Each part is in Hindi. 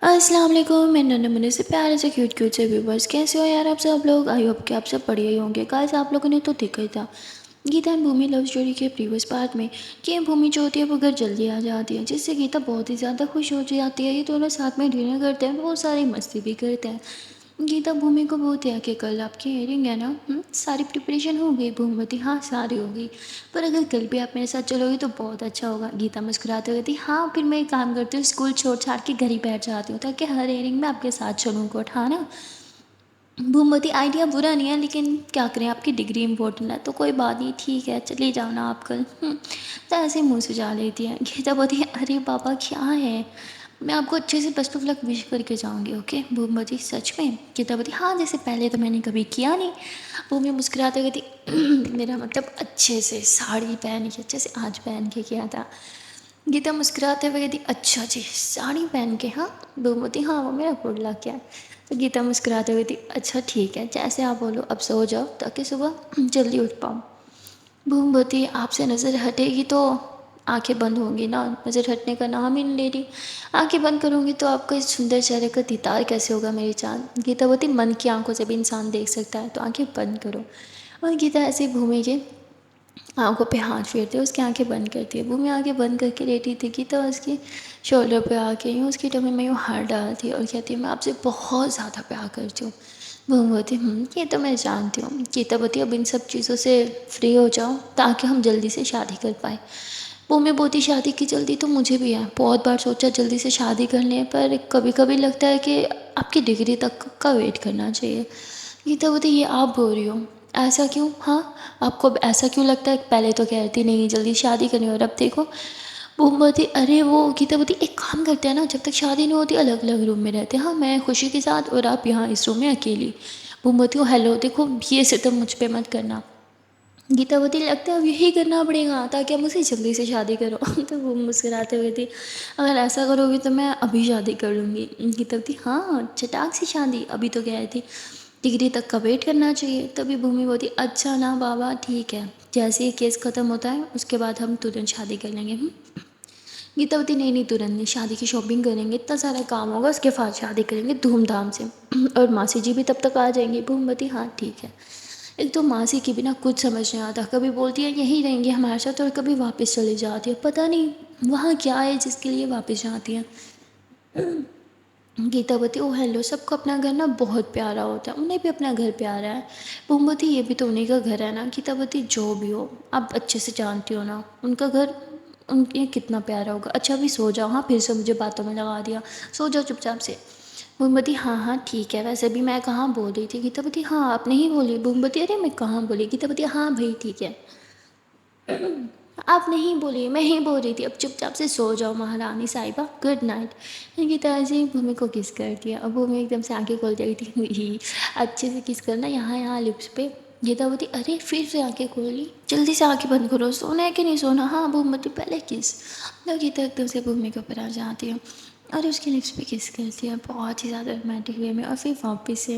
अस्सलाम वालेकुम। मैं नन्हे मुन्ने से प्यारे से क्यूट क्यूट से व्यूवर्स, कैसे हो यार आप सब लोग। आई होप कि आप सब बढ़िया ही होंगे। गाइस आप लोगों ने तो देखा ही था Geeta and Bhumi love story के प्रीवियस पार्ट में कि भूमि जो होती है वो घर जल्दी आ जाती है, जिससे गीता बहुत ही ज़्यादा खुश हो जाती है। ये दोनों साथ में डिनर करते हैं, बहुत सारी मस्ती भी करते हैं। गीता भूमि को बोलती है कि कल आपकी हेयरिंग है ना। सारी प्रिपरेशन हो गई। भूमिवती हाँ सारी हो गई, पर अगर कल भी आप मेरे साथ चलोगी तो बहुत अच्छा होगा। गीता मुस्कुराते हुए कहती हाँ फिर मैं एक काम करती हूँ, स्कूल छोड़ छाड़ के घर ही बैठ जाती हूँ ताकि हर हेयरिंग में आपके साथ चलूँ कोट, हाँ ना। भूमवती आइडिया बुरा नहीं है, लेकिन क्या करें आपकी डिग्री इंपॉर्टेंट है तो कोई बात नहीं, ठीक है चली जाओ ना आप कल। तो ऐसे मुँह सुझा लेती है। गीता बोलती है अरे बाबा क्या है, मैं आपको अच्छे से बेस्ट ऑफ लक विश करके जाऊंगी, ओके। भूमवती सच में। गीता बोलती हाँ जैसे पहले तो मैंने कभी किया नहीं। भूमि मुस्कुराते हुए कहती मेरा मतलब अच्छे से साड़ी पहन के, अच्छे से आज पहन के किया था। गीता मुस्कुराते हुए कहती अच्छा जी साड़ी पहन के, हाँ। भूमवती हाँ वो मेरा गुड लक है। तो गीता मुस्कुराते हुए थी अच्छा ठीक है जैसे आप बोलो, अब सो जाओ ताकि सुबह जल्दी उठ पाऊँ। भूमवती आपसे नज़र हटेगी तो आंखें बंद होंगी ना, नज़र हटने का नाम ही नहीं ले रही। आंखें बंद करूँगी तो आपका इस सुंदर चेहरे का दीदार कैसे होगा मेरी जान। गीता बोलती मन की आंखों से भी इंसान देख सकता है, तो आंखें बंद करो। और गीता ऐसे ही भूमि के आंखों पे हाथ फेरते है, उसकी आंखें बंद करती है। भूमि आंखें बंद करके लेटी थी, गीता उसकी शोल्डर पे आके यूँ उसकी टमी में यूँ हाथ डालती है और कहती है मैं आपसे बहुत ज़्यादा प्यार करती हूँ। भूमि बोलती ये तो मैं जानती हूँ। गीता बोलती अब इन सब चीज़ों से फ्री हो जाओ ताकि हम जल्दी से शादी कर पाए। भूमि बोलती शादी की जल्दी तो मुझे भी है, बहुत बार सोचा जल्दी से शादी कर लें, पर कभी कभी लगता है कि आपकी डिग्री तक का वेट करना चाहिए। गीता बोलती ये आप बोल रही हो, ऐसा क्यों। हाँ आपको अब ऐसा क्यों लगता है, पहले तो कहती नहीं जल्दी शादी करनी और अब देखो। मोमबत्ती अरे वो गीता बोलती एक काम करते हैं ना, जब तक शादी नहीं होती अलग अलग रूम में रहते हैं, हाँ मैं खुशी के साथ और आप यहाँ इस रूम में अकेली। मोमबत्ती को हेलो देखो ये सितम मुझ पे मत करना। गीतावती लगता है अब यही करना पड़ेगा ताकि आप मुझसे जल्दी से शादी करो। तो वो मुस्कुराते हुए थी अगर ऐसा करोगी तो मैं अभी शादी कर लूँगी। गीतावती हाँ चटाक से शादी, अभी तो कह रही थी डिग्री तक का वेट करना चाहिए। तभी भूमि बोलती अच्छा ना बाबा ठीक है, जैसे ही केस ख़त्म होता है उसके बाद हम तुरंत शादी कर लेंगे। गीतावती नहीं नहीं तुरंत नहीं, शादी की शॉपिंग करेंगे, इतना सारा काम होगा उसके बाद शादी करेंगे धूमधाम से। और मासी जी भी तब तक आ जाएंगी। भूमवती हाँ ठीक है। एक तो मासी की भी ना कुछ समझ नहीं आता, कभी बोलती है यहीं रहेंगे हमारे साथ और कभी वापस चली जाती है, पता नहीं वहाँ क्या है जिसके लिए वापस जाती है। गीतावती ओ हेलो सबको अपना घर ना बहुत प्यारा होता है, उन्हें भी अपना घर प्यारा है। भूमवती ये भी तो उन्हीं का घर है ना। गीतावती जो भी हो आप अच्छे से जानती हो ना उनका घर उनके कितना प्यारा होगा। अच्छा अभी सो जाओ, हाँ फिर से मुझे बातों में लगा दिया, सो जाओ चुपचाप से। भूमवती हाँ हाँ ठीक है, वैसे भी मैं कहाँ बोल रही थी। गीतावती हाँ आप नहीं बोली। भूमवती अरे मैं कहाँ बोली। गीतावती हाँ भाई ठीक है। आप नहीं बोली, मैं ही बोल रही थी, अब चुपचाप से सो जाओ महारानी साहिबा, गुड नाइट। गीता ऐसे ही भूमि को किस कर दिया। अब भूमि एकदम से आंखें खोल जाई थी। अच्छे से किस करना यहाँ यहाँ लिप्स पे। गीता बोलती अरे फिर से आंखें खोली, जल्दी से आंखें बंद करो, सोना है कि नहीं सोना। हाँ भूमि पहले किस। तो गीता एकदम से भूमि के ऊपर आ जाती है और उसके लिप्स पे किस करती है बहुत ही ज़्यादा रोमांटिक वे में, और फिर वापस से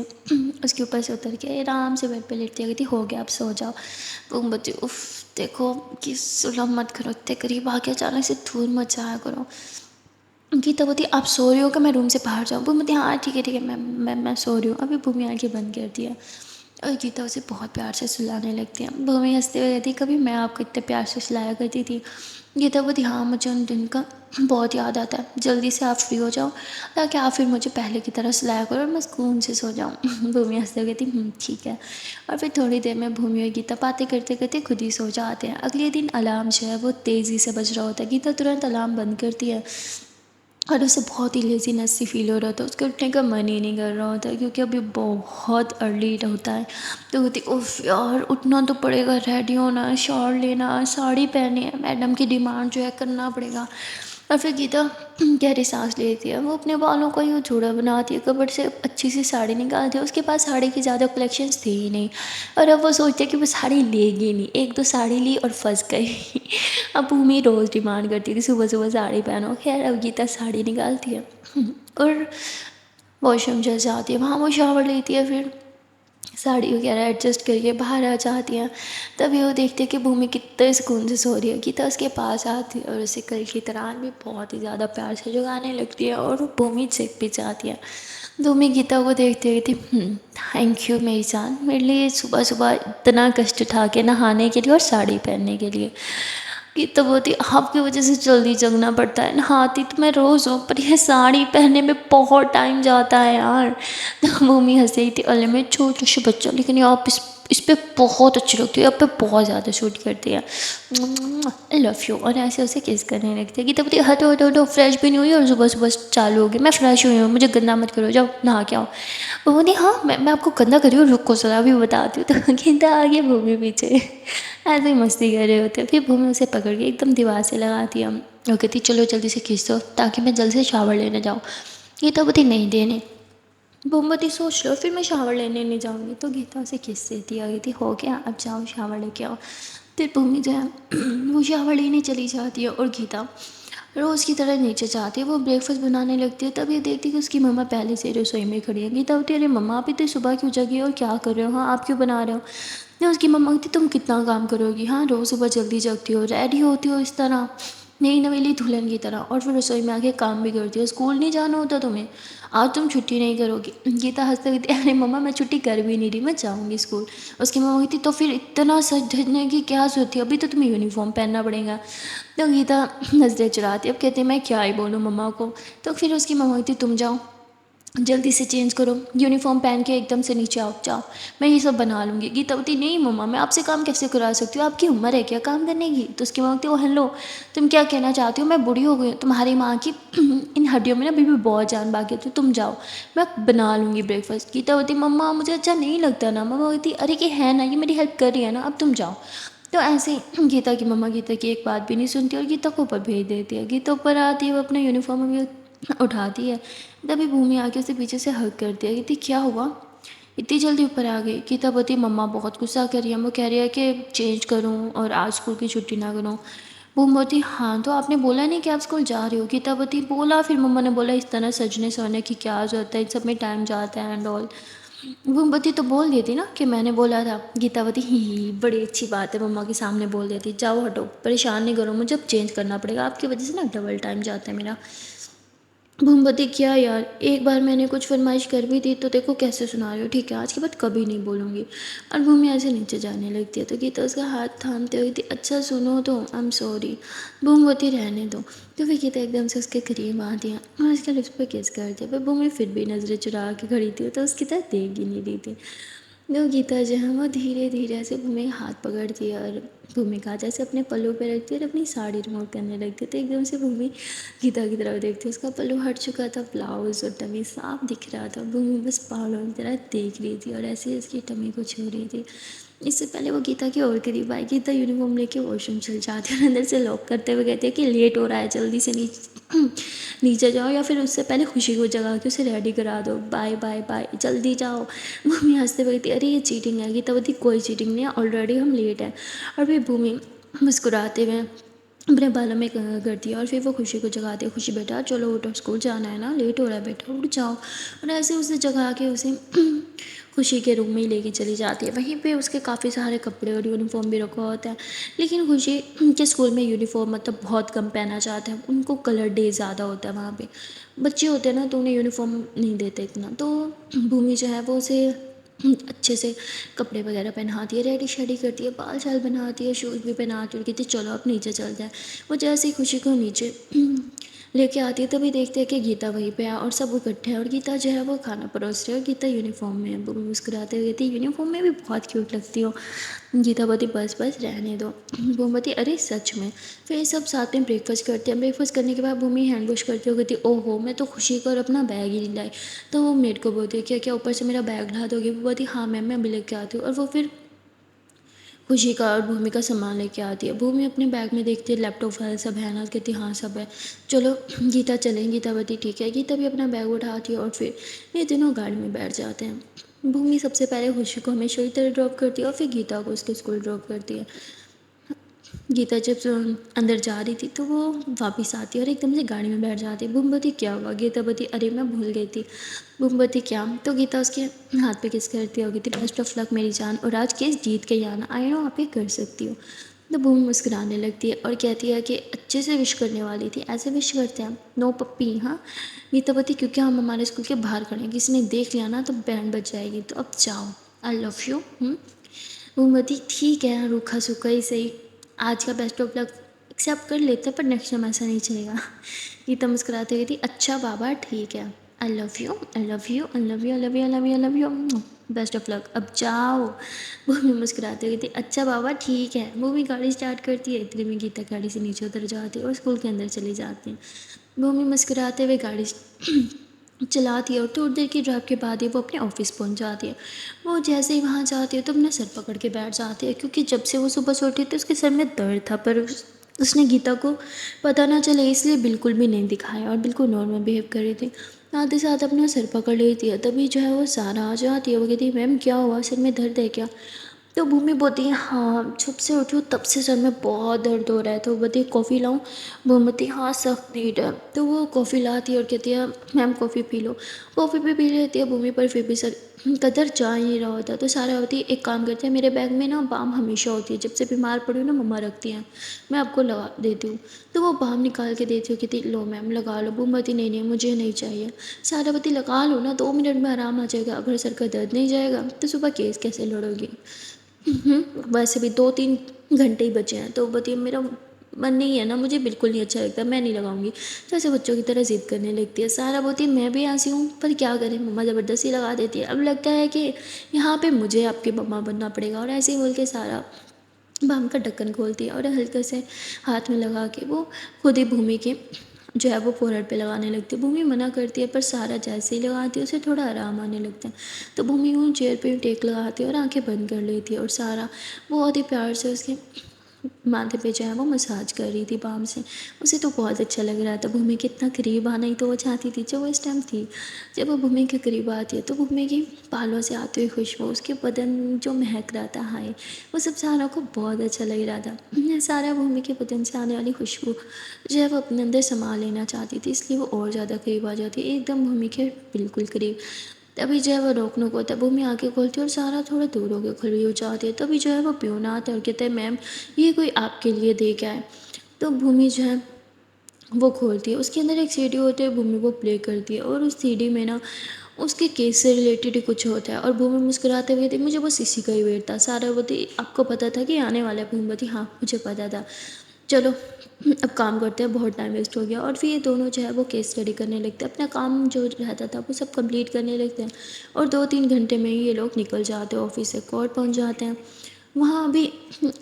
उसके ऊपर से उतर के आराम से बेड पे लेटती है, कहती हो गया अब सो जाओ। तुम बच्चे उफ देखो कि सुलह मत करो, इतने करीब आके अचानक से धूल मत जाया करो। गीता बोलती आप सो रही हो कि मैं रूम से बाहर जाऊँ। भूमि बोलती हाँ ठीक है मैं सो रही हूँ। अभी भूमि आंखें बंद करती है और गीता उसे बहुत प्यार से सुलाने लगती है। भूमि हंसते हुए कहती कभी मैं आपको इतने प्यार से सुलाया करती थी। गीता बोलती हाँ मुझे उन दिन का बहुत याद आता है, जल्दी से आप फ्री हो जाओ ताकि आप फिर मुझे पहले की तरह सुलाया करो और मैं सुकून से सो जाऊँ। भूमि हंसते हुए कहती ठीक है। और फिर थोड़ी देर में भूमि और गीता बातें करते करते खुद ही सो जाते हैं। अगले दिन अलार्म जो है वो तेज़ी से बज रहा होता है। गीता तुरंत अलार्म बंद करती है और उसे बहुत ही लेजीनेस सी फील हो रहा था, उसके उठने का मन ही नहीं कर रहा होता क्योंकि अभी बहुत अर्ली होता है। तो कहती उफ यार उठना तो पड़ेगा, रेडी होना है, शॉवर लेना है, साड़ी पहनी है, मैडम की डिमांड जो है करना पड़ेगा। और फिर गीता गहरी सांस लेती है, वो अपने बालों का यूँ जूड़ा बनाती है, कपड़ से अच्छी सी साड़ी निकालती है। उसके पास साड़ी की ज़्यादा कलेक्शंस थी ही नहीं और अब वो सोचती है कि वो साड़ी लेगी नहीं, एक दो साड़ी ली और फंस गई। अब भूमि रोज़ डिमांड करती थी सुबह सुबह साड़ी पहनो। खैर अब गीता साड़ी निकालती है और वॉशरूम चल जाती है, वहाँ वो शावर लेती है। फिर साड़ी वगैरह एडजस्ट करके बाहर आ जाती हैं। तभी वो देखते हैं कि भूमि कितने सुकून से सो रही है। गीता उसके पास आती है और उसे कल की तरह भी बहुत ही ज़्यादा प्यार से जगाने लगती है और वो भूमि चेक भी जाती है। भूमि गीता को देखते कहती, थैंक यू मेरी जान, मेरे लिए सुबह सुबह इतना कष्ट उठा के नहाने के लिए और साड़ी पहनने के लिए। कि तब होती आपकी वजह से जल्दी जगना पड़ता है, नहाती तो मैं रोज़ हूँ पर यह साड़ी पहनने में बहुत टाइम जाता है यार। तो मम्मी हंस रही थी, अले में छोटा सा बच्चा, लेकिन ये आप इस पे बहुत अच्छी लगती है, आप पे बहुत ज़्यादा सूट करती है, आई लव यू। और ऐसे उसे किस करने लगती है कि तब हटो हटो हटो, फ्रेश भी नहीं हुई और सुबह सुबह चालू हो गई, मैं फ्रेश हुई हूँ, मुझे गंदा मत करो, जाओ नहा के आओ। वो बोली हाँ मैं आपको गंदा करी हूँ, रुको जरा अभी बताती हूँ। तो गीता आगे, भूमि पीछे, ऐसे ही मस्ती कर रहे होते हैं। फिर भूमि उसे पकड़ के एकदम दीवार से लगाती है और कहती चलो जल्दी से खींच दो ताकि मैं जल्दी से शावर लेने जाऊँ। गीता बोलती नहीं देने। भूमवती सोच लो फिर मैं शावर लेने नहीं जाऊँगी। तो गीता उसे किस देती है, कहती हो गया अब जाओ शावर लेके आओ। फिर भूमि जो है वो शावर लेने चली जाती है और गीता रोज़ की तरह नीचे जाती है। वो ब्रेकफास्ट बनाने लगती है, तब ये देखती है कि उसकी मम्मा पहले से रसोई में खड़ी है। गीता होती है अरे मम्मा आप इतनी सुबह क्यों जगी हो और क्या कर रहे हो, हाँ आप क्यों बना रहे हो। तो उसकी मम्मा कहती तुम कितना काम करोगी, हाँ रोज़ सुबह जल्दी जगती हो, रेडी होती हो इस तरह नई नवेली दुल्हन की तरह, और फिर रसोई में आके काम भी करती हो, स्कूल नहीं जाना होता तुम्हें, आज तुम छुट्टी नहीं करोगी। गीता हंसते कहती अरे मम्मा मैं छुट्टी कर भी नहीं रही, मैं जाऊँगी स्कूल। उसकी मम्मा कहती तो फिर इतना सच धजने की क्या जरूरत थी, अभी तो तुम्हें यूनिफॉर्म पहनना पड़ेगा। तो गीता नजरें चुराती, अब कहती मैं क्या ही बोलूँ मम्मा को। तो फिर उसकी मम्मा कहती तुम जाओ जल्दी से चेंज करो, यूनिफॉर्म पहन के एकदम से नीचे आओ, जाओ मैं ये सब बना लूँगी। गीता बोलती नहीं मम्मा मैं आपसे काम कैसे करा सकती हूँ, आपकी उम्र है क्या काम करने की। तो उसकी माँ बोलती ओ हेलो, तुम क्या कहना चाहती हो, मैं बूढ़ी हो गई हूँ, तुम्हारी माँ की इन हड्डियों में ना अभी भी बहुत जान बाकी है, तो तुम जाओ मैं बना लूँगी ब्रेकफास्ट। गीता बोलती मम्मा मुझे अच्छा नहीं लगता ना। मम्मा बोलती अरे ये है ना, ये मेरी हेल्प कर रही है ना, अब तुम जाओ। तो ऐसे ही गीता की मम्मा गीता की एक बात भी नहीं सुनती और गीता को ऊपर भेज देती है। गीता ऊपर आती है, वो अपना यूनिफॉर्म भी उठाती है, तभी भूमि आके उसे पीछे से हग कर दिया। कहती क्या हुआ इतनी जल्दी ऊपर आ गई। गीता बोती मम्मा बहुत गुस्सा कर रही है, वो कह रही है कि चेंज करूँ और आज स्कूल की छुट्टी ना करूँ। भूमि बोती हाँ तो आपने बोला नहीं कि आप स्कूल जा रही हो। गीता बोती बोला, फिर मम्मा ने बोला इस तरह सजने सवरने की क्या जरूरत है, इन सब में टाइम जाता है एंड ऑल। भूमवती तो बोल देती ना कि मैंने बोला था। गीतावती ही बड़ी अच्छी बात है, मम्मा के सामने बोल देती, जाओ हटो परेशान नहीं करो मुझे, अब चेंज करना पड़ेगा आपकी वजह से ना डबल टाइम जाता है मेरा। भूमवती क्या यार, एक बार मैंने कुछ फरमाइश कर भी दी तो देखो कैसे सुना रही हो, ठीक है आज के बाद कभी नहीं बोलूँगी। और भूमि ऐसे नीचे जाने लगती है तो गीता उसका हाथ थामते हुए थी, अच्छा सुनो तो आई एम सॉरी। भूमवती रहने दो। तो फिर गीता एकदम से उसके करीब आती है और उसके लिप्स पे किस कर दिया, पर भूमि फिर भी नज़रें चुरा के खड़ी थी तो उसकी तरह देख ही नहीं रही थी। तो गीता जो है वो धीरे धीरे ऐसे भूमि का हाथ पकड़ती है और भूमि का जैसे अपने पल्लू पे रखती है और अपनी साड़ी रिमूव करने लगती है। तो एकदम से भूमि गीता की तरफ देखती है, उसका पल्लू हट चुका था, ब्लाउज और टमी साफ दिख रहा था। भूमि बस पागलों की तरह देख रही थी और ऐसे ही उसकी टमी को छू रही थी। इससे पहले वो गीता की और करीब आई। गीता यूनिफॉर्म लेके वॉशरूम चल जाती है और अंदर से लॉक करते हुए कहती है कि लेट हो रहा है, जल्दी से नीचे नीचे जाओ, या फिर उससे पहले खुशी को जगा के उसे रेडी करा दो, बाय बाय बाय जल्दी जाओ। मम्मी हंसते हुए कहती अरे ये चीटिंग है। गीता बोलती कोई चीटिंग नहीं है, ऑलरेडी हम लेट हैं। और फिर भूमि मुस्कुराते हुए अपने बालों में करती है और फिर वो खुशी को जगाती है, खुशी बेटा चलो उठो स्कूल जाना है ना, लेट हो रहा है बेटा उठ जाओ। और ऐसे उसे जगा के उसे खुशी के रूम में ही लेके चली जाती है। वहीं पे उसके काफ़ी सारे कपड़े और यूनिफॉर्म भी रखा होता है, लेकिन खुशी के स्कूल में यूनिफॉर्म मतलब बहुत कम पहना चाहते हैं, उनको कलर डे ज़्यादा होता है वहाँ पे, बच्चे होते हैं ना तो उन्हें यूनिफॉर्म नहीं देते इतना। तो भूमि जो है वो उसे अच्छे से कपड़े वगैरह पहनाती है, रेडी शेडी करती है, बाल शाल बनाती है, शूज़ भी पहनाती है और कहती है चलो अब नीचे चलते हैं। वो जैसे ही खुशी को नीचे लेके आती है तभी देखते हैं कि गीता वहीं पे है और सब इकट्ठे हैं और गीता जो है वो खाना परोस रही है और गीता यूनिफॉर्म में है। वो मुस्कुराते हुए कहती यूनिफॉर्म में भी बहुत क्यूट लगती हो। गीता बोती बस बस रहने दो। भूमवती अरे सच में। फिर ये सब साथ में ब्रेकफास्ट करते हैं। ब्रेकफास्ट करने के बाद भूमि हैंड वॉश करती हो कहती ओहो मैं तो खुशी को और अपना बैग ही नहीं लाई। तो वो मेड को बोलती है क्या क्या ऊपर से मेरा बैग ला दोगे। वो बोलती हाँ मैम मैं अभी लेके आती हूँ। और वो फिर खुशी का और भूमि का सामान लेके आती है। भूमि अपने बैग में देखती है लैपटॉप फाइल सब है ना, कहती हाँ सब है, चलो गीता चलें। गीता बोती ठीक है। गीता भी अपना बैग उठाती है और फिर ये तीनों गाड़ी में बैठ जाते हैं। भूमि सबसे पहले खुशी को हमेशा की तरह ड्रॉप करती है और फिर गीता को उसके स्कूल ड्रॉप करती है। गीता जब अंदर जा रही थी तो वो वापस आती है और एकदम से गाड़ी में बैठ जाती है। भूमवती क्या हुआ? गीता बोलती अरे मैं भूल गई थी। भूमवती क्या? तो गीता उसके हाथ पे किस करती होगी थी, बेस्ट ऑफ लक मेरी जान, और आज केस जीत के ही आना, आई नो आप ये कर सकती हो। तो भूमि मुस्कुराने लगती है और कहती है कि अच्छे से विश करने वाली थी, ऐसे विश करते हैं, नो पप्पी। हाँ गीता बोलती क्योंकि हम हमारे स्कूल के बाहर खड़े हैं, किसी ने देख लिया ना तो बैंड बज जाएगी, तो अब जाओ, आई लव यू। मोमबत्ती ठीक है, रूखा सूखा ही सही, आज का बेस्ट ऑफ लक एक्सेप्ट कर लेते हैं, पर नेक्स्ट टाइम ऐसा नहीं चलेगा। गीता मुस्कुराते हुए थी, अच्छा बाबा ठीक है, I love you I love you I love you I love you I love you I love you, best of luck, अब जाओ। भूमि मुस्कुराते हुए थी, अच्छा बाबा ठीक है। भूमि गाड़ी स्टार्ट करती है, इतने में गीता गाड़ी से नीचे उतर जाती है और स्कूल के अंदर चली जाती है। भूमि मुस्कुराते हुए गाड़ी चलाती है और थोड़ी देर की ड्राइव के बाद ही वो अपने ऑफिस पहुंच जाती है। वो जैसे ही वहाँ जाती है तो अपना सर पकड़ के बैठ जाती है, क्योंकि जब से वो सुबह से उठी थी उसके सर में दर्द था, पर उसने गीता को पता ना चले इसलिए बिल्कुल भी नहीं दिखाया और बिल्कुल नॉर्मल बिहेव कर रही थी। आते साथ अपना सर पकड़ लेती है, तभी जो है वो सारा आ जाती है। वो कहती है मैम क्या हुआ, सर में दर्द है क्या? तो भूमि बोलती है हाँ जब से उठी हूँ तब से सर में बहुत दर्द हो रहा है। तो वो बोलती है कॉफ़ी लाऊं? वो बोलती है हाँ सख्त नीड है। तो वो कॉफ़ी लाती है और कहती है ma'am coffee P low. Coffee भी पी लेती है भूमि, पर फिर भी सर कदर जा ही नहीं रहा होता। तो सारा होती है एक काम करते हैं, मेरे बैग में ना बाम हमेशा होती है, जब से बीमार पड़ी हूँ ना मम्मा रखती हैं, मैं आपको लगा देती हूँ। तो वो बाम निकाल के देती हूँ, कहती लो मैम लगा लो। भूमती नहीं नहीं मुझे नहीं चाहिए। सारावती लगा लो ना, 2 मिनट में आराम आ जाएगा, अगर सर का दर्द नहीं जाएगा तो सुबह केस कैसे लड़ोगी? वैसे भी 2-3 घंटे ही बचे हैं। तो बताइए मेरा मन नहीं है ना, मुझे बिल्कुल नहीं अच्छा लगता, मैं नहीं लगाऊंगी। तो ऐसे बच्चों की तरह ज़िद करने लगती है। सारा बोलती है मैं भी ऐसी हूँ, पर क्या करें, मम्मा ज़बरदस्ती लगा देती है। अब लगता है कि यहाँ पे मुझे आपकी मम्मा बनना पड़ेगा। और ऐसे ही बोल के सारा बाम का ढक्कन खोलती है और हल्के से हाथ में लगा के वो खुद ही भूमि के जो है वो फोrehead पे लगाने लगती है। भूमि मना करती है, पर सारा जैसे ही लगाती है उसे थोड़ा आराम आने लगता है। तो भूमि उन चेयर पे टेक लगाती है और आंखें बंद कर लेती है, और सारा बहुत ही प्यार से उसके माथे पे जो है वो मसाज कर रही थी बाम से। उसे तो बहुत अच्छा लग रहा था भूमि के इतना करीब आना ही तो वो चाहती थी जो वो इस टाइम थी। जब वो भूमि के करीब आती है तो भूमि की बालों से आती हुई खुशबू, उसके बदन जो महक रहा था, हाय वो सब सारा को बहुत अच्छा लग रहा था। सारा भूमि के बदन से आने वाली खुशबू जो है वो अपने अंदर समा लेना चाहती थी, इसलिए वो और ज़्यादा करीब आ जाती है, एकदम भूमि के बिल्कुल करीब। तभी जो है वो रोकने को होता है, भूमि आगे खोलती है और सारा थोड़ा दूर होकर खड़ी हो जाती है। तभी जो है वो प्यून आता है और कहते हैं मैम ये कोई आपके लिए दे के आए। तो भूमि जो है वो खोलती है, उसके अंदर एक सीडी होती है, भूमि वो प्ले करती है और उस सीडी में ना उसके केस से रिलेटेड ही कुछ होता है। और भूमि मुस्कुराते हुए थी, मुझे बस इसी का ही वेट था। सारा बोलती आपको पता था कि आने वाला है? भूमि बोलती हाँ मुझे पता था, चलो अब काम करते हैं, बहुत टाइम वेस्ट हो गया। और फिर ये दोनों जो है वो केस स्टडी करने लगते हैं, अपना काम जो रहता था वो सब कंप्लीट करने लगते हैं। और 2-3 घंटे में ही ये लोग निकल जाते हैं, ऑफिस से कोर्ट पहुंच जाते हैं। वहाँ अभी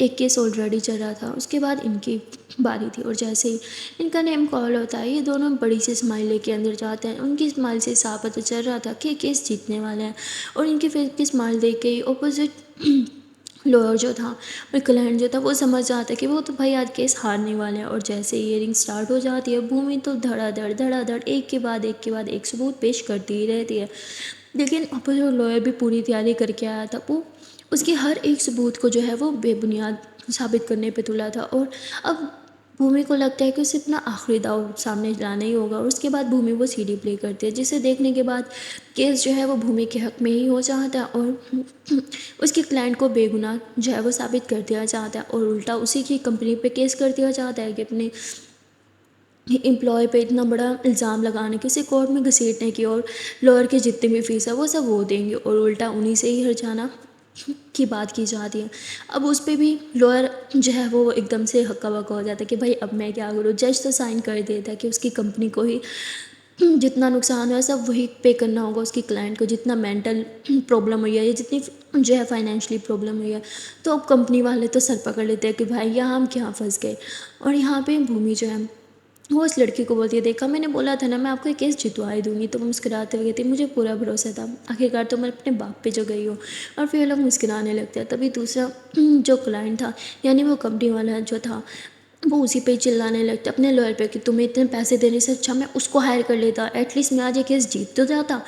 एक केस ऑलरेडी चल रहा था, उसके बाद इनकी बारी थी, और जैसे ही इनका नेम कॉल होता है ये दोनों बड़ी सी स्माइल लेके अंदर जाते हैं। उनकी स्माइल से साफ पता चल रहा था कि केस जीतने वाले हैं। और इनके फेस की स्माइल देख के ही ऑपोजिट लॉयर जो था और क्लाइंट जो था वो समझ जाता है कि वो तो भाई आज केस हारने वाले हैं। और जैसे हियरिंग स्टार्ट हो जाती है, भूमि तो धड़ाधड़ एक के बाद एक के बाद एक सबूत पेश करती ही रहती है। लेकिन अपोजिट लॉयर भी पूरी तैयारी करके आया था, वो उसके हर एक सबूत को जो है वो बेबुनियाद साबित करने पे तुला था। और अब भूमि को लगता है कि उसे अपना आखिरी दाव सामने लाना ही होगा। और उसके बाद भूमि वो सीडी प्ले करती है, जिसे देखने के बाद केस जो है वो भूमि के हक में ही हो जाता है और उसके क्लाइंट को बेगुनाह जो है वो साबित कर दिया जाता है। और उल्टा उसी की कंपनी पे केस कर दिया जाता है कि अपने एम्प्लॉय पे इतना बड़ा इल्ज़ाम लगाने की, उसे कोर्ट में घसीटने की, और लॉयर की जितनी भी फीस है वो सब वो देंगे, और उल्टा उन्हीं से ही हर्जाना की बात की जाती है। अब उस पर भी लॉयर जो है वो एकदम से हक्का बक्का हो जाता है कि भाई अब मैं क्या करूँ। जज तो साइन कर देता है कि उसकी कंपनी को ही जितना नुकसान है सब वही पे करना होगा, उसकी क्लाइंट को जितना मेंटल प्रॉब्लम हुई है या जितनी जो है फाइनेंशियली प्रॉब्लम हुई है। तो अब कंपनी वाले तो सर पकड़ लेते हैं कि भाई यहाँ हम क्या फंस गए। और यहाँ पे भूमि जो है वो उस लड़की को बोलती है देखा मैंने बोला था ना मैं आपको ये केस जितवा ही दूंगी। तो वो मुस्कुराते हुए कहती मुझे पूरा भरोसा था, आखिरकार तो मैं अपने बाप पे जो गई हूँ। और फिर लोग मुस्कुराने लगते हैं। तभी दूसरा जो क्लाइंट था यानी वो कंपनी वाला जो था वो उसी पे ही चिल्लाने लगता अपने लॉयर पे कि तुम्हें इतने पैसे देने से अच्छा मैं उसको हायर कर लेता, एटलीस्ट मैं आज ये केस जीत तो जाता।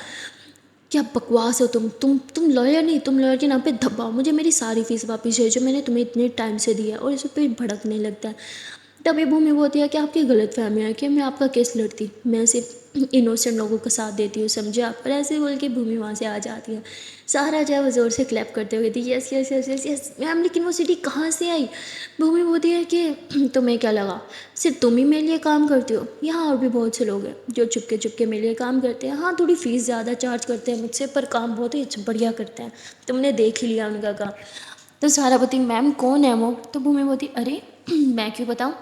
क्या बकवास हो तुम लॉयर नहीं, तुम लॉयर के नाम पे धब्बाओ, मुझे मेरी सारी फीस वापस है जो मैंने तुम्हें इतने टाइम से दी है। और इस पे भड़कने लगता है। तभी भूमि बोलती है कि आपकी गलतफहमियाँ है कि मैं आपका केस लड़ती, मैं सिर्फ इनोसेंट लोगों का साथ देती हूँ, समझे आप। और ऐसे बोल के भूमि वहाँ से आ जाती है। सहारा जो है वो ज़ोर से क्लैप करते हुए थी, yes yes yes yes yes ma'am, लेकिन वो सीढ़ी कहाँ से आई। भूमि बोलती है कि तुम्हें क्या लगा सिर्फ तुम ही मेरे लिए काम करती हो, यहाँ और भी बहुत से लोग हैं जो चुपके चुपके मेरे लिए काम करते हैं। हाँ, थोड़ी फीस ज़्यादा चार्ज करते हैं मुझसे, पर काम बहुत ही अच्छा बढ़िया करते हैं, तुमने देख ही लिया उनका काम। तो सहारा बोलती, मैम कौन है वो। तो भूमि बोलती, अरे मैं क्यों बताऊँ,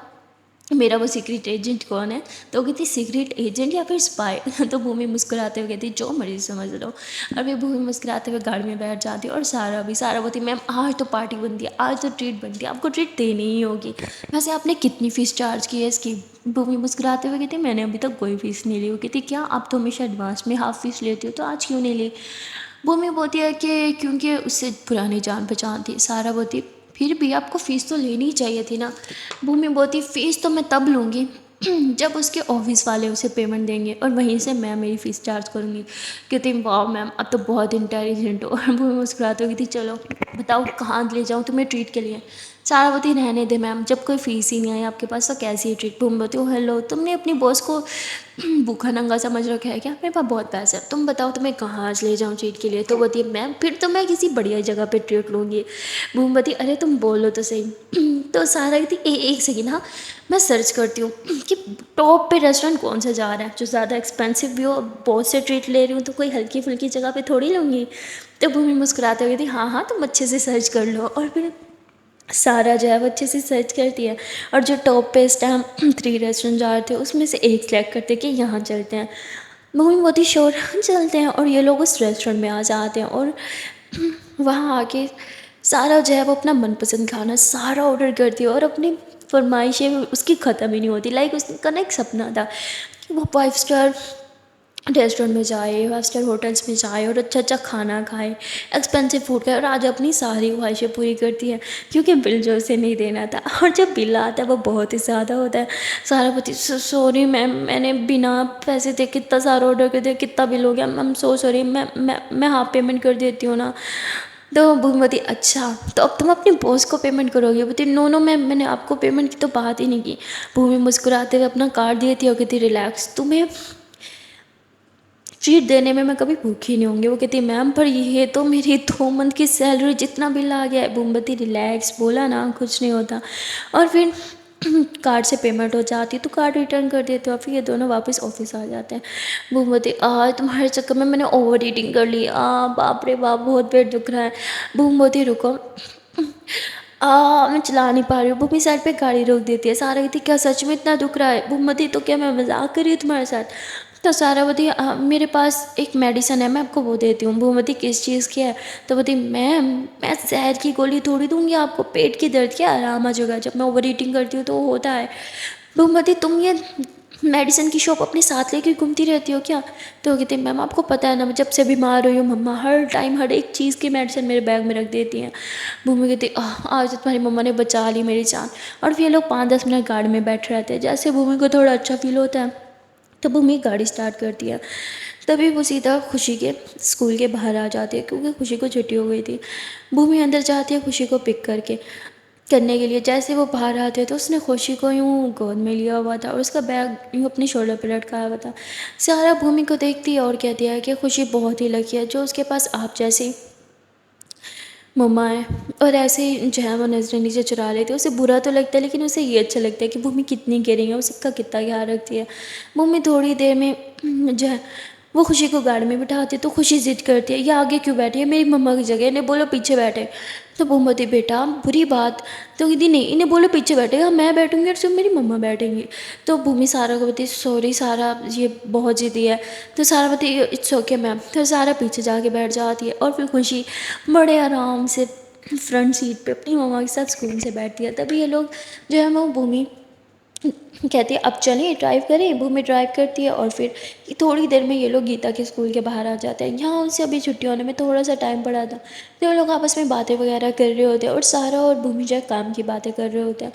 मेरा वो सीक्रेट एजेंट कौन है। तो वो कहती, सीक्रेट एजेंट या फिर स्पाई। तो भूमि मुस्कुराते हुए कहती, जो मर्जी समझ लो। और फिर भूमि मुस्कुराते हुए गाड़ी में बैठ जाती है। और सारा बोलती, मैम आज तो पार्टी बनती है, आज तो ट्रीट बनती है, आपको ट्रीट देनी ही होगी। वैसे आपने कितनी फ़ीस चार्ज की है इसकी। भूमि मुस्कुराते हुए कहती, मैंने अभी तक कोई फ़ीस नहीं ली। वो कहती, क्या आप तो हमेशा एडवांस में हाफ फीस लेती हो, तो आज क्यों नहीं ली। भूमि बोलती है कि क्योंकि उससे पुरानी जान पहचान थी। सारा बोलती, फिर भी आपको फ़ीस तो लेनी ही चाहिए थी ना। भूमि बोलती, फ़ीस तो मैं तब लूँगी जब उसके ऑफिस वाले उसे पेमेंट देंगे और वहीं से मैं मेरी फ़ीस चार्ज करूँगी। कहती, वाह मैम अब तो बहुत इंटेलिजेंट हो। और भूमि मुस्कुराते हुए कहती, चलो बताओ कहाँ ले जाऊँ तुम्हें ट्रीट के लिए। सारा बोलती, रहने दे मैम, जब कोई फ़ीस ही नहीं आई आपके पास तो कैसी ट्रीट। भूमि बोलती, ओ हेलो, तुमने अपनी बॉस को भूखा नंगा समझ रखा है क्या, मेरे पास बहुत पैसा है, तुम बताओ तुम्हें कहाँ आज ले जाऊँ ट्रीट के लिए। तो बोलती, मैम फिर तो मैं किसी बढ़िया जगह पे ट्रीट लूँगी। भूमि बोलती, अरे तुम बोलो तो सही। तो सारा कहती, एक सेकेंड, हाँ मैं सर्च करती हूँ कि टॉप पे रेस्टोरेंट कौन सा जा रहा है जो ज़्यादा एक्सपेंसिव भी हो। बहुत से ट्रीट ले रही हूँ तो कोई हल्की फुल्की जगह पे थोड़ी लूँगी। तो भूमि मुस्कुराते हुए थी, हाँ हाँ तुम अच्छे से सर्च कर लो। और फिर सारा जो है वो अच्छे से सर्च करती है। और जो टॉप पे इस टाइम 3 रेस्टोरेंट जा रहे थे उसमें से एक सेलेक्ट करते कि यहाँ चलते हैं। मम्मी बहुत ही श्योर चलते हैं। और ये लोग उस रेस्टोरेंट में आ जाते हैं। और वहाँ आके सारा जो है वो अपना मनपसंद खाना सारा ऑर्डर करती है। और अपनी फरमाइशें उसकी ख़त्म ही नहीं होती। लाइक उसका ना एक सपना था कि वो 5 स्टार रेस्टोरेंट में जाए, 5 स्टार होटल्स में जाए और अच्छा अच्छा खाना खाए, एक्सपेंसिव फूड खाए। और आज अपनी सारी ख्वाहिशें पूरी करती है क्योंकि बिल जो उसे नहीं देना था। और जब बिल आता है वो बहुत ही ज़्यादा होता है। सारा पति, सॉरी मैम, मैंने बिना पैसे दे कितना सारा ऑर्डर कर दिया, कितना बिल हो गया मैम, सो सॉरी, मैं हाफ पेमेंट कर देती हूँ ना। तो भूमती, अच्छा तो अब तुम अपने बॉस को पेमेंट करोगे। बोलती, नो नो मैम, मैंने आपको पेमेंट की तो बात ही नहीं की। भूमि मुस्कुराते हुए अपना कार्ड देती है और कहती, रिलैक्स, तुम्हें ट्रीट देने में मैं कभी भूखी नहीं होंगी। वो कहती, मैम पर ये तो मेरी 2 मंथ की सैलरी जितना बिल आ गया है। भूमती, रिलैक्स, बोला ना कुछ नहीं होता। और फिर कार्ड से पेमेंट हो जाती है तो कार्ड रिटर्न कर देते हो। फिर ये दोनों वापस ऑफिस आ जाते हैं। भूमती, तुम्हारे चक्कर में मैंने ओवर ईटिंग कर ली, बाप रे बाप बहुत पेट दुख रहा है। भूमती, रुको, मैं चला नहीं पा रही हूँ। भूमि साइड पे गाड़ी रोक देती है। सारा कहती, क्या सच में इतना दुख रहा है। भूमती, तो क्या मैं मजाक कर रही हूँ तुम्हारे साथ। तो सारा बोलती, मेरे पास एक मेडिसन है, मैं आपको वो देती हूँ। भूमती, किस चीज़ की है। तो बोलती, मैम मैं जहर की गोली थोड़ी दूंगी आपको, पेट की दर्द क्या आराम आ जाएगा, जब मैं ओवर ईटिंग करती हूँ तो वो होता है। भूमती, तुम ये मेडिसिन की शॉप अपने साथ लेके घूमती रहती हो क्या। तो वो कहती, मैम आपको पता है ना, मैं जब से बीमार हुई हूँ मम्मा हर टाइम हर एक चीज़ की मेडिसिन मेरे बैग में रख देती हैं। भूमि कहती, आज तो तुम्हारी मम्मा ने बचा ली मेरी जान। और फिर ये लोग 5-10 मिनट गाड़ी में बैठे रहते हैं। जैसे भूमि को थोड़ा अच्छा फील होता है तो भूमि गाड़ी स्टार्ट करती है। तभी वो सीधा खुशी के स्कूल के बाहर आ जाती है क्योंकि खुशी को छुट्टी हो गई थी। भूमि अंदर जाती है खुशी को पिक करने के लिए। जैसे वो बाहर आते तो उसने खुशी को यूँ गोद में लिया हुआ था और उसका बैग यूँ अपने शोल्डर पर लटकाया हुआ था। सारा भूमि को देखती है और कहती है कि खुशी बहुत ही लकी है जो उसके पास आप जैसी मम्मा है। और ऐसे ही जो है वो नजरें नीचे चुरा लेती है। उसे बुरा तो लगता है लेकिन उसे ये अच्छा लगता है कि भूमि कितनी केयरिंग है, वो सबका कितना ख्याल रखती है। भूमि थोड़ी देर में जो है वो खुशी को गाड़ी में बिठाती है तो खुशी जिद करती है, ये आगे क्यों बैठी है, मेरी मम्मा की जगह, इन्हें बोलो पीछे बैठे। तो भूमती, बेटा बुरी बात। तो दीदी, नहीं इन्हें बोलो पीछे बैठेगा, मैं बैठूंगी और सिर्फ मेरी मम्मा बैठेंगी। तो भूमि सारा को बताती, सॉरी सारा, ये बहुत जिद्दी है। तो सारा बताती, इट्स ओके मैम। तो सारा पीछे जाके बैठ जाती है और फिर खुशी बड़े आराम से फ्रंट सीट पे अपनी मम्मा के साथ सुकून से बैठती है। तभी ये लोग जो है वो भूमि कहती है, अब चलें ड्राइव करें। भूमि ड्राइव करती है और फिर थोड़ी देर में ये लोग गीता के स्कूल के बाहर आ जाते हैं। यहाँ उनसे अभी छुट्टी होने में थोड़ा सा टाइम पड़ा था तो ये लोग आपस में बातें वगैरह कर रहे होते हैं और सारा और भूमि जो है काम की बातें कर रहे होते हैं।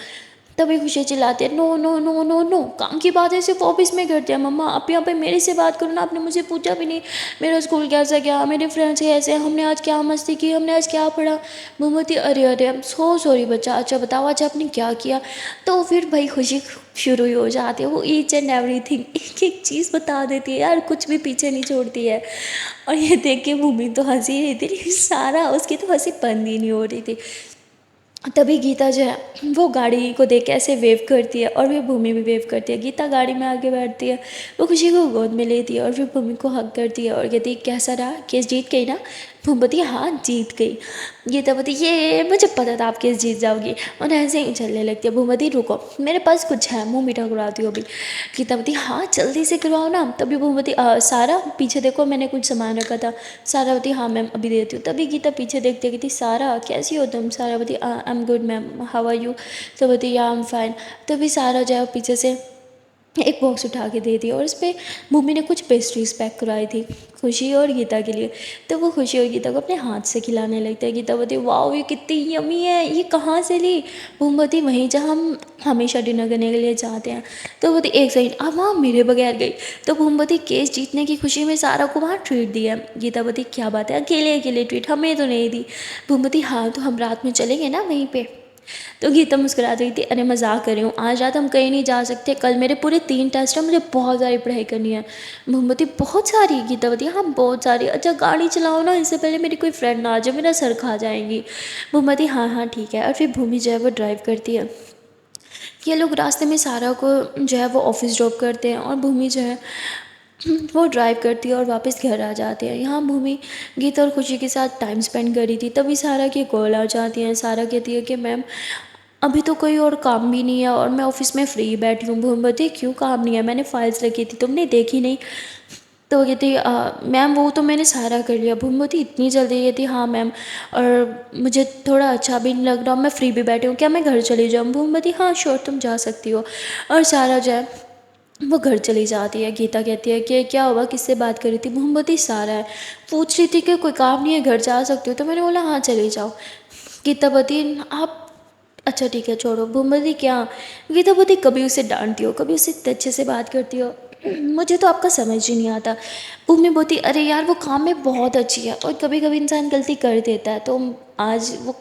तभी खुशी चिल्लाती है, no no no no no, काम की बात है सिर्फ ऑफिस में करते हैं। मम्मा आप यहाँ पे मेरे से बात करो ना, आपने मुझे पूछा भी नहीं मेरा स्कूल कैसा गया, मेरे फ्रेंड्स कैसे हैं, हमने आज क्या मस्ती की, हमने आज क्या पढ़ा। मोमोती, अरे अरे आई एम सो सॉरी बच्चा, अच्छा बताओ आज आपने क्या किया। तो फिर भाई खुशी शुरू ही हो जाती है, वो ईच एंड एवरीथिंग एक एक चीज़ बता देती है यार, कुछ भी पीछे नहीं छोड़ती है। और ये देख के भूमि तो हंसी रही थी, लेकिन सारा उसकी तो हंसी बंद ही नहीं हो रही थी। तभी गीता जो है वो गाड़ी को देख के ऐसे वेव करती है और फिर भूमि भी वेव करती है। गीता गाड़ी में आके बैठती है, वो खुशी को गोद में लेती है और फिर भूमि को हक करती है और कहती है कैसा रहा, केस जीत गई ना। भूमि बोलती है हाँ जीत गई। गीता बोलती ये मुझे पता था आप केस जीत जाओगी, और ऐसे ही चलने लगती है। भूमि बोलती रुको मेरे पास कुछ है, मुँह मीठा करवाती हो अभी। गीता बोलती हाँ जल्दी से करवाओ ना। तभी भूमि बोलती सारा पीछे देखो मैंने कुछ सामान रखा था। सारा बोलती हाँ मैम अभी देती हूँ। तभी गीता पीछे देखते कहती सारा कैसी हो तुम। सारा बोलती I am good ma'am, how are you. तो बोलती या आई एम फाइन। तभी सारा जो है पीछे से एक बॉक्स उठा के दे दिया और उस पर भूमि ने कुछ पेस्ट्रीज पैक करवाई थी खुशी और गीता के लिए। तो वो खुशी और गीता को अपने हाथ से खिलाने लगता है। गीता बोलती वाओ ये कितनी यमी है, ये कहाँ से ली। भूमि बोलती वहीं जहाँ हम हमेशा डिनर करने के लिए जाते हैं। तो बोलती एक सेकंड, अब वहाँ मेरे बगैर गई। तो भूमि बोलती केस जीतने की खुशी में सारा को वहाँ ट्रीट दिया। गीता बोलती क्या बात है, अकेले अकेले ट्रीट, हमें तो नहीं दी। भूमि बोलती हाँ तो हम रात में चलेंगे ना वहीं पर। तो गीता मुस्कुरा रही थी, अरे मजाक कर रही हूँ, आज रात हम कहीं नहीं जा सकते, कल मेरे पूरे 3 टेस्ट हैं, मुझे बहुत सारी पढ़ाई करनी है। मोमबत्ती बहुत सारी। गीतावती हाँ बहुत सारी। अच्छा गाड़ी चलाओ ना, इससे पहले मेरी कोई फ्रेंड ना आ जाए, मेरा सर खा जाएंगी। मोमबत्ती हाँ हाँ ठीक है। और फिर भूमि जो है वो ड्राइव करती है। ये लोग रास्ते में सारा को जो है वो ऑफिस ड्रॉप करते हैं और भूमि जो है वो ड्राइव करती है और वापस घर आ जाते हैं। यहाँ भूमि गीता और खुशी के साथ टाइम स्पेंड करी थी। तभी सारा की कॉल आ जाती है। सारा कहती है कि मैम अभी तो कोई और काम भी नहीं है और मैं ऑफिस में फ्री बैठी हूँ। भूमि बोलती क्यों काम नहीं है, मैंने फाइल्स रखी थी तुमने देखी नहीं। तो वो कहती मैम वो तो मैंने सारा कर लिया। भूमि बोलती इतनी जल्दी। कहती हाँ मैम, और मुझे थोड़ा अच्छा भी नहीं लग रहा, मैं फ्री भी बैठी हूँ, क्या मैं घर चली जाऊँ। भूमि बोलती हाँ श्योर तुम जा सकती हो। और सारा जो है वो घर चली जाती है। गीता कहती है कि क्या हुआ, किससे बात करी थी। भूमि बोलती सारा है, पूछ रही थी कि कोई काम नहीं है घर जा सकती हो, तो मैंने बोला हाँ चली जाओ। गीता बोलती आप अच्छा ठीक है छोड़ो। भूमि बोलती क्या। गीता बोलती कभी उसे डांटती हो, कभी उसे इतने अच्छे से बात करती हो, मुझे तो आपका समझ ही नहीं आता। भूमि बोलती अरे यार वो काम में बहुत अच्छी है और कभी कभी इंसान गलती कर देता है। तो आज वो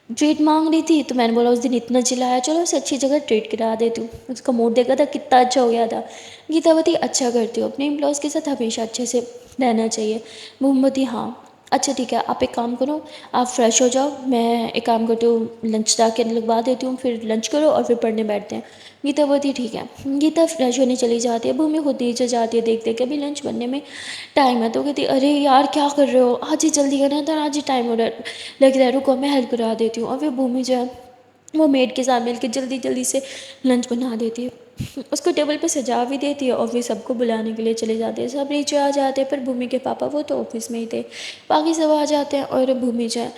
ट्रीट मांग रही थी तो मैंने बोला उस दिन इतना चिल्लाया, चलो उसे अच्छी जगह ट्रीट करा देती हूँ। उसका मूड देखा था कितना अच्छा हो गया था। गीतावती अच्छा करती हो, अपने एम्प्लॉयज़ के साथ हमेशा अच्छे से रहना चाहिए। मोमबत्ती हाँ अच्छा ठीक है, आप एक काम करो, आप फ्रेश हो जाओ, मैं एक काम करती हूँ लंच जाके लगवा देती हूँ, फिर लंच करो और फिर पढ़ने बैठते हैं। गीता बोलती ठीक है। गीता फ्रेश होने चली जाती है। भूमि खुद नीचे जाती है, देखते कि अभी लंच बनने में टाइम है। तो कहती अरे यार क्या कर रहे हो, आज ही जल्दी करना था, आज ही टाइम हो रहा लग रहा है, रुको मैं हेल्प करा देती हूँ। और फिर भूमि जो है वो मेड के साथ मिलकर जल्दी जल्दी से लंच बना देती है, उसको टेबल पे सजा भी देती है और फिर सबको बुलाने के लिए चले जाते हैं। सब नीचे आ जाते हैं पर भूमि के पापा वो तो ऑफिस में ही थे, बाकी सब आ जाते हैं। और भूमि जो है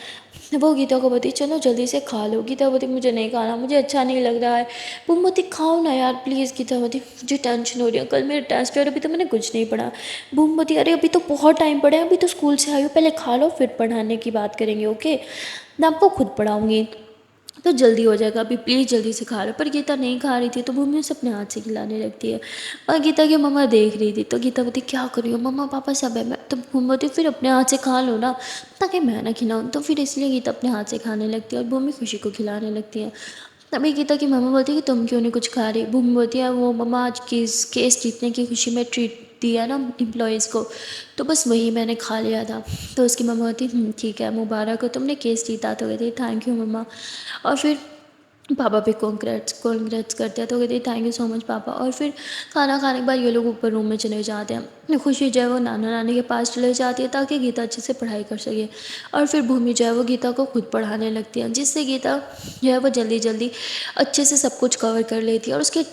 वो गीता को बोलती चलो जल्दी से खा लो। गीता बोलती मुझे नहीं खाना, मुझे अच्छा नहीं लग रहा है। भूमि बोलती खाओ ना यार प्लीज़। गीता बोलती मुझे टेंशन हो रही है, कल मेरे टेस्ट है और अभी तो मैंने कुछ नहीं पढ़ा। भूमि बोलती अरे अभी तो बहुत टाइम पड़ा है, अभी तो स्कूल से आई हो, पहले खा लो फिर पढ़ाने की बात करेंगे, ओके मैं आपको खुद पढ़ाऊँगी तो जल्दी हो जाएगा, अभी प्लीज़ जल्दी से खा लो। पर गीता नहीं खा रही थी तो भूमि उसे अपने हाथ से खिलाने लगती है। और गीता की मम्मा देख रही थी तो गीता बोलती क्या कर रही हो, मम्मा पापा सब है। मैं तो भूमि बोलती फिर अपने हाथ से खा लो ना, ताकि मैं ना खिलाऊँ। तो फिर इसलिए गीता अपने हाथ से खाने लगती है और भूमि खुशी को खिलाने लगती है। तभी गीता की मम्मा बोलती है कि तुम क्यों नहीं कुछ खा रही। भूमि बोलती है वो मम्मा आज केस जीतने की खुशी में ट्रीट दिया ना एम्प्लॉयज़ को, तो बस वही मैंने खा लिया था। तो उसकी मम्मा होती ठीक है मुबारक हो तुमने केस जीता। तो कहती थैंक यू मम्मा। और फिर पापा पे कॉन्ग्रेट्स करते हैं तो कहते हैं थैंक यू सो मच पापा। और फिर खाना खाने के बाद ये लोग ऊपर रूम में चले जाते हैं। खुशी जो है वो नाना नानी के पास चले जाती है ताकि गीता अच्छे से पढ़ाई कर सके। और फिर भूमि जो है वो गीता को खुद पढ़ाने लगती है, जिससे गीता जो है वो जल्दी जल्दी अच्छे से सब कुछ कवर कर लेती है। और उसके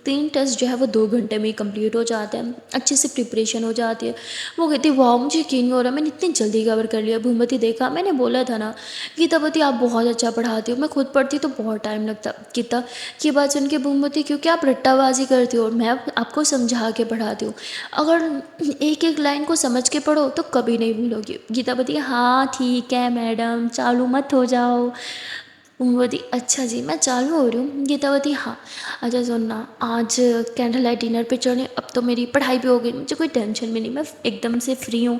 तीन टेस्ट जो है वो 2 घंटे में ही कंप्लीट हो जाते हैं, अच्छे से प्रिपरेशन हो जाती है। वो कहती है वाह मुझे यकीन नहीं हो रहा मैंने इतनी जल्दी कवर कर लिया। भूमति देखा मैंने बोला था ना। गीतावती आप बहुत अच्छा पढ़ाती हो, मैं खुद पढ़ती तो बहुत टाइम लगता। गीता की बात सुन के भूमति क्योंकि आप रट्टाबाजी करती हो और मैं आपको समझा के पढ़ाती हूँ, अगर एक एक लाइन को समझ के पढ़ो तो कभी नहीं भूलोगी। गीतावती हाँ ठीक है मैडम चालू मत हो जाओ। भूमिवती अच्छा जी, मैं चालू हो रही हूँ। गीतावती हाँ। अच्छा सुनना, आज कैंडल लाइट डिनर पे चलें। अब तो मेरी पढ़ाई भी हो गई, मुझे कोई टेंशन भी नहीं, मैं एकदम से फ्री हूँ।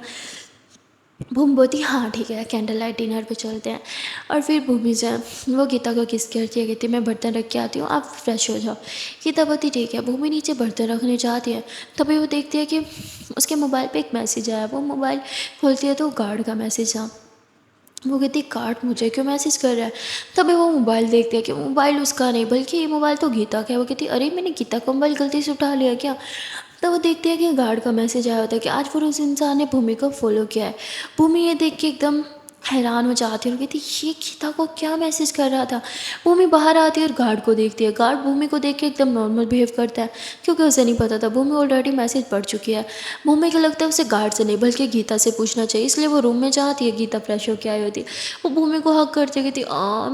भूमिवती हाँ ठीक है, कैंडल लाइट डिनर पे चलते हैं। और फिर भूमि से वो गीता को किस करती है, कहती है मैं बर्तन रख के आती हूँ, आप फ्रेश हो जाओ। गीतावती ठीक है। भूमि नीचे बर्तन रखने जाती है, तभी वो देखती है कि उसके मोबाइल पे एक मैसेज आया। वो मोबाइल खोलती है तो गार्ड का मैसेज आ। वो कहती कार्ड मुझे क्यों मैसेज कर रहा है। तभी वो मोबाइल देखती है कि मोबाइल उसका नहीं बल्कि ये मोबाइल तो गीता का है। वो कहती अरे मैंने गीता का मोबाइल गलती से उठा लिया क्या। तो वो देखती है कि गार्ड का मैसेज आया होता है कि आज फिर उस इंसान ने भूमि को फॉलो किया है। भूमि ये देख के एकदम हैरान हो जाती है और कहती ये गीता को क्या मैसेज कर रहा था। भूमि बाहर आती है और गार्ड को देखती है। गार्ड भूमि को देख के एकदम नॉर्मल बिहेव करता है, क्योंकि उसे नहीं पता था भूमि ऑलरेडी मैसेज पढ़ चुकी है। भूमि को लगता है उसे गार्ड से नहीं बल्कि गीता से पूछना चाहिए, इसलिए वो रूम में जाती है। गीता फ्रेश होकर आई होती है। वो भूमि को हक करती कहती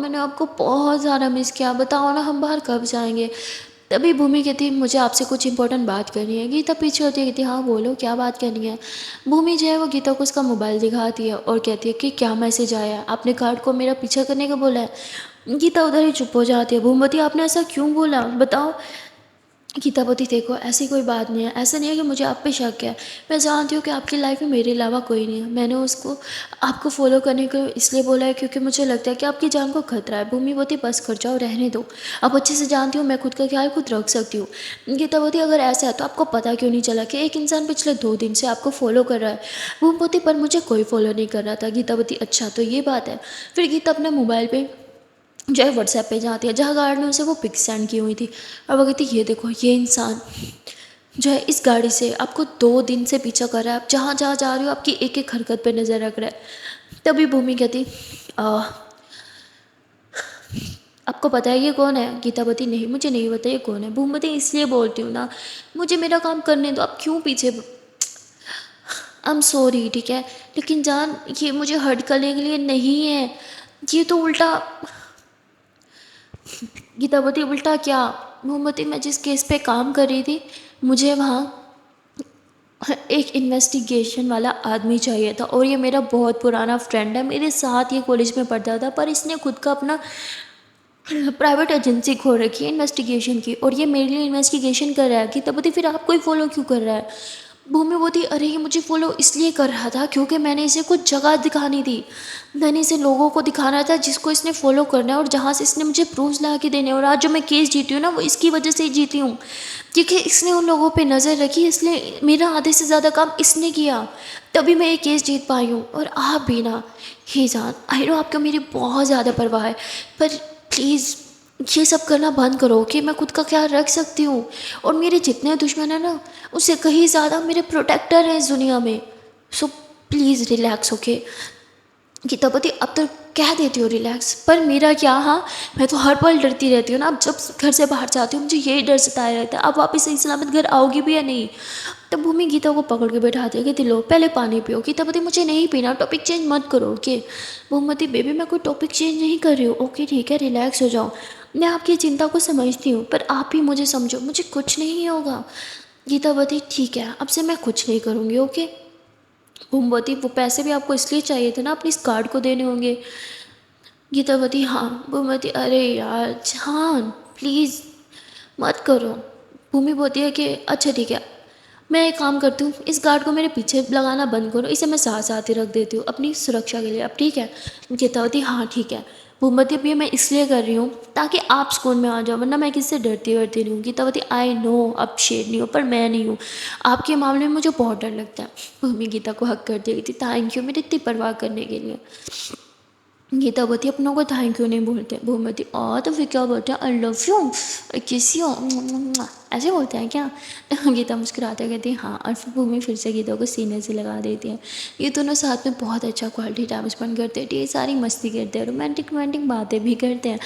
मैंने आपको बहुत ज़्यादा मिस किया, बताओ ना हम बाहर कब जाएंगे। तभी भूमि कहती मुझे आपसे कुछ इंपॉर्टेंट बात करनी है। गीता पीछे होती है, कहती हाँ बोलो क्या बात करनी है। भूमि जो है वो गीता को उसका मोबाइल दिखाती है और कहती है कि क्या मैसेज आया है, आपने कार्ड को मेरा पीछा करने का बोला है। गीता उधर ही चुप हो जाती है। भूमवती आपने ऐसा क्यों बोला, बताओ। गीतावती देखो ऐसी कोई बात नहीं है, ऐसा नहीं है कि मुझे आप पे शक है। मैं जानती हूँ कि आपकी लाइफ में मेरे अलावा कोई नहीं है। मैंने उसको आपको फॉलो करने को इसलिए बोला है क्योंकि मुझे लगता है कि आपकी जान को खतरा है। भूमिवती बस कर जाओ, रहने दो। अब अच्छे से जानती हूँ मैं खुद का ख्याल खुद रख सकती हूँ। गीतावती अगर ऐसा है तो आपको पता क्यों नहीं चला कि एक इंसान पिछले 2 दिन से आपको फॉलो कर रहा है। भूमिवती पर मुझे कोई फॉलो नहीं कर रहा था। गीतावती अच्छा तो ये बात है। फिर गीता अपने मोबाइल पर जो है व्हाट्सएप पे जाती है जहाँ गार्ड ने उसे वो पिक सेंड की हुई थी। और वो कहती ये देखो ये इंसान जो है इस गाड़ी से आपको 2 दिन से पीछा कर रहा है। आप जहाँ जहाँ जा रही हो आपकी एक एक हरकत पे नज़र रख रहा है। तभी भूमि कहती "आ, आपको पता है ये कौन है। गीतावती नहीं मुझे नहीं पता ये कौन है। भूमवती इसलिए बोलती हूँ ना, मुझे मेरा काम करने दो, आप क्यों पीछे। आई एम सॉरी ठीक है, लेकिन जान ये मुझे हर्ट करने के लिए नहीं है। ये तो उल्टा। गीतावती उल्टा क्या। मोमबत्ती मैं जिस केस पे काम कर रही थी मुझे वहाँ एक इन्वेस्टिगेशन वाला आदमी चाहिए था, और ये मेरा बहुत पुराना फ्रेंड है, मेरे साथ ये कॉलेज में पढ़ता था, पर इसने खुद का अपना प्राइवेट एजेंसी खोल रखी है इन्वेस्टिगेशन की, और ये मेरे लिए इन्वेस्टिगेशन कर रहा है। गीतावती फिर आपको ही फॉलो क्यों कर रहा है। भूमि बोती अरे ये मुझे फॉलो इसलिए कर रहा था क्योंकि मैंने इसे कुछ जगह दिखानी थी। मैंने इसे लोगों को दिखाना था जिसको इसने फॉलो करना है और जहाँ से इसने मुझे प्रूफ्स ला के देने हैं। और आज जो मैं केस जीती हूँ ना वो इसकी वजह से ही जीती हूँ, क्योंकि इसने उन लोगों पे नज़र रखी, इसलिए मेरा आधे से ज़्यादा काम इसने किया, तभी मैं ये केस जीत पाई हूँ। और आप भी ना ही जान, आई नो आपको मेरी बहुत ज़्यादा परवाह है, पर प्लीज़ ये सब करना बंद करो कि मैं खुद का ख्याल रख सकती हूँ। और मेरे जितने दुश्मन हैं ना उससे कहीं ज़्यादा मेरे प्रोटेक्टर हैं इस दुनिया में। So please relax okay. गीतापति अब तो कह देती हो रिलैक्स, पर मेरा क्या। हाँ मैं तो हर पल डरती रहती हूँ ना, अब जब घर से बाहर जाती हूँ मुझे यही डर सताया रहता है अब वापस सही सलामत घर आओगी भी या नहीं। तब भूमि गीता को पकड़ के बैठाती है कि दिलो पहले पानी पियो। गीतापति मुझे नहीं पीना, टॉपिक चेंज मत करो ओके। भूमति बेबी मैं कोई टॉपिक चेंज नहीं कर रही हूँ ओके, ठीक है रिलैक्स हो जाओ। मैं आपकी चिंता को समझती हूँ पर आप ही मुझे समझो, मुझे कुछ नहीं होगा। गीतावती ठीक है अब से मैं कुछ नहीं करूँगी ओके। भूमवती वो पैसे भी आपको इसलिए चाहिए थे ना, अपनी इस कार्ड को देने होंगे। गीतावती हाँ। भूमवती अरे यार जान प्लीज़ मत करो। भूमि बोलती है कि अच्छा ठीक है मैं एक काम करती हूँ, इस गार्ड को मेरे पीछे लगाना बंद करो, इसे मैं साथ साथ ही रख देती हूँ अपनी सुरक्षा के लिए, अब ठीक है। गीतावती हाँ ठीक है। भूमवती अब ये मैं इसलिए कर रही हूँ ताकि आप स्कूल में आ जाओ, वरना मैं किससे डरती वरती नहीं हूँ। गीतावती आई नो अब शेरनी हो पर मैं नहीं हूँ, आपके मामले में मुझे बहुत डर लगता है। भूमि गीता को हक कर देगी थी, थैंक यू मेरी इतनी परवाह करने के लिए। गीतावती अपनों को थैंक यू नहीं बोलते। भूमवती तो फिर क्या बोलते हैं आई लव यू, आई किस यू, ऐसे बोलते हैं क्या। गीता मुस्कुराते कहती है हाँ, और फिर भूमि फिर से गीता को सीने से लगा देती है। ये दोनों साथ में बहुत अच्छा क्वालिटी टाइम स्पेंड करते हैं, ढेर सारी मस्ती करते हैं, रोमांटिक रोमांटिक बातें भी करते हैं।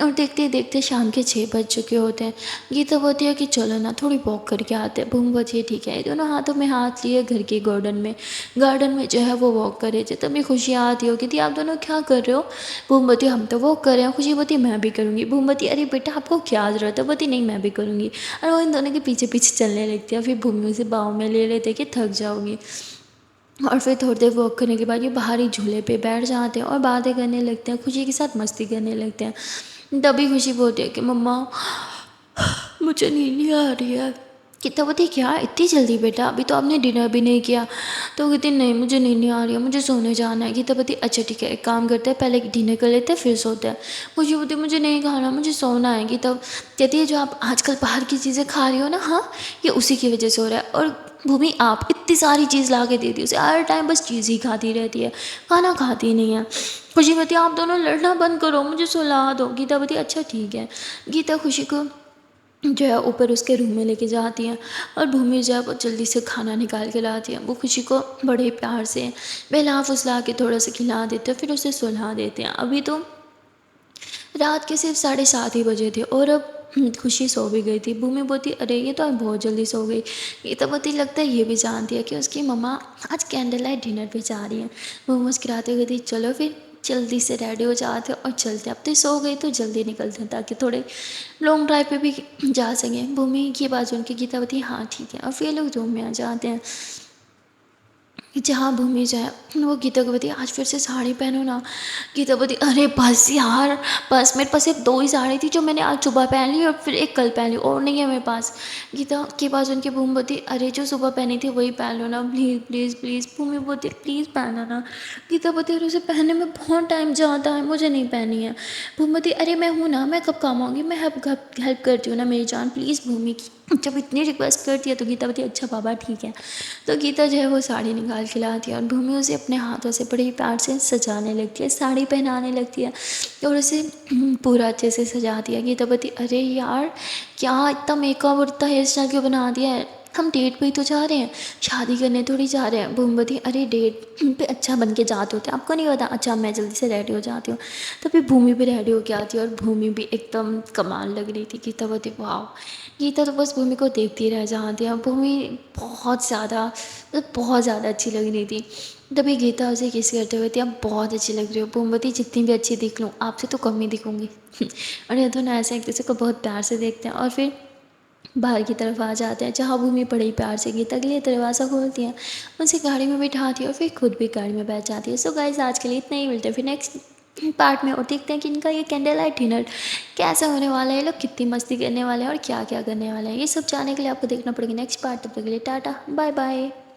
और देखते देखते शाम के 6 बज चुके होते हैं। गीता बोलती है कि चलो ना थोड़ी वॉक करके आते हैं। भूमि बोलती है ठीक है। ये दोनों हाथों में हाथ लिए घर के गार्डन में जो है वो वॉक कर रहे थे। तभी खुशियाँ आती होगी थी आप दोनों क्या कर रहे हो। भूमवती हम तो वॉक कर रहे हैं। खुशी बोती मैं भी करूँगी। भूमवती अरे बेटा आपको क्या ज़रूरत है। बोती नहीं मैं भी करूँगी। और वो इन दोनों के पीछे पीछे चलने लगती है। फिर भूमि से बाहों में ले लेते कि थक जाओगी। और फिर थोड़ी देर वॉक करने के बाद ये बाहर ही झूले पे बैठ जाते हैं और बातें करने लगते हैं, खुशी के साथ मस्ती करने लगते हैं। तभी खुशी बोलती है कि मम्मा मुझे नींद नहीं आ रही है। कितना बोलती क्या इतनी जल्दी बेटा, अभी तो आपने डिनर भी नहीं किया। तो कहती नहीं मुझे नींद नहीं आ रही है, मुझे सोने जाना है। गीता बोलती अच्छा ठीक है, एक काम करते हैं पहले डिनर कर लेते हैं फिर सोते हैं। मुझे बोलती मुझे नहीं खाना, मुझे सोना है। गीता कहती है जो आप आजकल बाहर की चीज़ें खा रही हो ना, हाँ ये उसी की वजह से हो रहा है। और भूमि आप इतनी सारी चीज़ ला के देती हो उसे, हर टाइम बस चीज़ ही खाती रहती है, खाना खाती नहीं है। खुशी कहती आप दोनों लड़ना बंद करो, मुझे सुला दो। गीता बोलती अच्छा ठीक है। गीता खुशी को जो है ऊपर उसके रूम में लेके जाती हैं और भूमि जो है वो जल्दी से खाना निकाल के लाती है। वो खुशी को बड़े प्यार से बहला फुसला के थोड़ा सा खिला देते हैं, फिर उसे सुला देते हैं। अभी तो रात के सिर्फ 7:30 ही बजे थे और अब खुशी सो भी गई थी। भूमि बोलती अरे ये तो आज बहुत जल्दी सो गई। ये तो बोलती लगता है ये भी जानती है कि उसकी मम्मा आज कैंडल लाइट डिनर पे जा रही है। वो मुस्कुराते हुए थी चलो फिर जल्दी से रेडी हो जाते और चलते। अब तो सो गई तो जल्दी निकलते हैं ताकि थोड़े लॉन्ग ड्राइव पे भी जा सकें। भूमि की बात सुन के गीता बोलती हाँ ठीक है। और फिर लोग रूम में आ जाते हैं जहाँ भूमि जाए। वो गीता को बोलती आज फिर से साड़ी पहनो ना। गीता बोलती अरे बस यार, बस मेरे पास सिर्फ 2 ही साड़ी थी जो मैंने आज सुबह पहन ली और फिर एक कल पहन ली और नहीं है मेरे पास। गीता की बात सुन के भूमि बोलती अरे जो सुबह पहनी थी वही पहन लो ना प्लीज़ प्लीज़ प्लीज़। भूमि बोलती प्लीज़ पहना ना। गीता बोलती अरे उसे पहनने में बहुत टाइम जाता है, मुझे नहीं पहनी है। भूमि बोलती अरे मैं हूँ ना, मैं कब काम आऊँगी, मैं हेल्प करती हूँ ना मेरी जान, प्लीज़ भूमि की। जब इतनी रिक्वेस्ट करती है तो गीता बोलती अच्छा बाबा ठीक है। तो गीता जो है वो साड़ी निकाल के लाती है और भूमि उसे अपने हाथों से बड़े प्यार से सजाने लगती है, साड़ी पहनाने लगती है और उसे पूरा अच्छे से सजाती है। गीता बोलती अरे यार क्या इतना मेकअप और इतना हेयर स्टाइल क्यों बना दिया है, हम डेट पे ही तो जा रहे हैं, शादी करने थोड़ी जा रहे हैं। भूमि बोलती अरे डेट पे अच्छा बन के जाते होते आपको नहीं पता। अच्छा मैं जल्दी से रेडी हो जाती हूँ। तो फिर भूमि भी रेडी होके आती है और भूमि भी एकदम कमाल लग रही थी। गीता बोलती वाह। गीता तो बस भूमि को देखती रह जाती है। भूमि बहुत ज़्यादा मतलब बहुत ज़्यादा अच्छी लग रही थी। तभी गीता उसे किस करते हुए थी आप बहुत अच्छी लग रही हो। भूमवती जितनी भी अच्छी दिख लूँ आपसे तो कम ही दिखूँगी। और ये दोनों ऐसे एक दूसरे को बहुत प्यार से देखते हैं और फिर बाहर की तरफ आ जाते हैं जहाँ भूमि बड़े ही प्यार से गीता के लिए दरवाज़ा खोलती है, उसे गाड़ी में बिठाती है और फिर खुद भी गाड़ी में बैठ जाती है। सो गाइस आज के लिए इतना ही, मिलते हैं फिर नेक्स्ट पार्ट में और देखते हैं कि इनका ये कैंडल लाइट डिनर कैसा होने वाला है, ये लोग कितनी मस्ती करने वाले हैं और क्या क्या करने वाले हैं। ये सब जानने के लिए आपको देखना पड़ेगा नेक्स्ट पार्ट। तब तक के लिए टाटा बाय बाय।